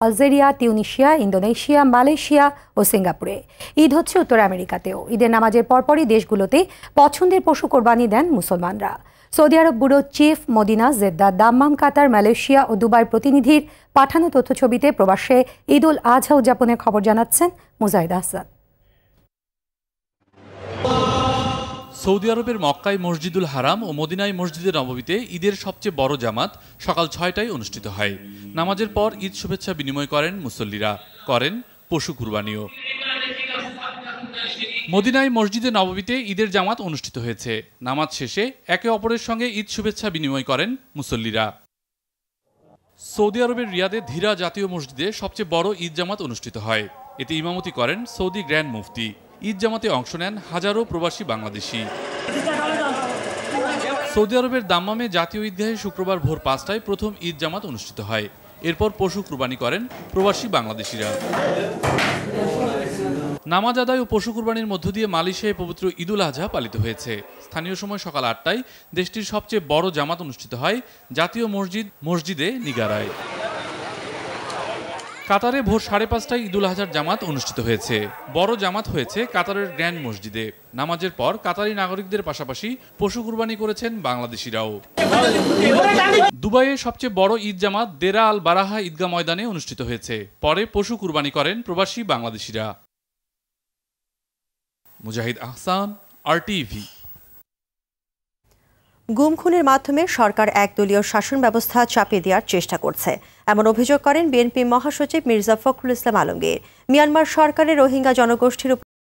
Algeria, Tunisia, Indonesia, Malaysia ও সিঙ্গাপুরে। ঈদ হচ্ছে উত্তর আমেরিকাতেও। ঈদের নামাজের পরপরই দেশগুলোতে পছন্দের পশু কোরবানি দেন মুসলমানরা। Saudi Arab bureau chief Medina, Jeddah, Dammam, Qatar, Malaysia ও দুবাইয়ের প্রতিনিধির পাঠানো তথ্যছবিতে প্রবাসে ঈদ উল আজহা উদযাপনের খবর জানাচ্ছেন মুজাহিদ আহসান। সৌদি আরবের মক্কায় মসজিদুল হারাম ও মদিনায় মসজিদে নববীতে ঈদের সবচেয়ে বড় জামাত সকাল ৬টায় অনুষ্ঠিত হয়। নামাজের পর ঈদ শুভেচ্ছা বিনিময় করেন মুসল্লিরা, করেন পশু কুরবানিও। মদিনায় মসজিদে নববীতে ঈদের জামাত অনুষ্ঠিত হয়েছে। নামাজ শেষে একে অপরের সঙ্গে ঈদ শুভেচ্ছা বিনিময় করেন মুসল্লিরা। সৌদি আরবের রিয়াদে ধীরা জাতীয় মসজিদে সবচেয়ে বড় ঈদ জামাত অনুষ্ঠিত হয়। এতে ইমামতি করেন সৌদি গ্র্যান্ড মুফতি। ঈদ জামাতে অংশ নেন হাজারো প্রবাসী বাংলাদেশি। সৌদি আরবের দাম্মামে জাতীয় ঈদগাহে শুক্রবার ভোর ৫টায় প্রথম ঈদ জামাত অনুষ্ঠিত হয়। এরপর পশু কুরবানি করেন প্রবাসী বাংলাদেশিরা। নামাজ আদায় ও পশু কুরবানির মধ্য দিয়ে মালয়েশিয়ায় পবিত্র ঈদ উল আজহা পালিত হয়েছে। স্থানীয় সময় সকাল ৮টায় দেশটির সবচেয়ে বড় জামাত অনুষ্ঠিত হয় জাতীয় মসজিদে নিগারায়। কাতারে ভোর ৫:৩০টায় ঈদ উল আজহার জামাত অনুষ্ঠিত হয়েছে। বড় জামাত হয়েছে কাতারের গ্র্যান্ড মসজিদে। নামাজের পর কাতারি নাগরিকদের পাশাপাশি পশু কুরবানি করেছেন বাংলাদেশিরাও। দুবাইয়ে সবচেয়ে বড় ঈদ জামাত দেরা আল বারাহা ঈদগাহ ময়দানে অনুষ্ঠিত হয়েছে। পরে পশু কুরবানি করেন প্রবাসী বাংলাদেশিরা। মুজাহিদ আহসান, RTV। গুম খুনের মাধ্যমে সরকার একদলীয় শাসন ব্যবস্থা চাপিয়ে দেওয়ার চেষ্টা করছে, এমন অভিযোগ করেন বিএনপি মহাসচিব মির্জা ফখরুল ইসলাম আলমগীর। মিয়ানমার সরকারের রোহিঙ্গা জনগোষ্ঠীর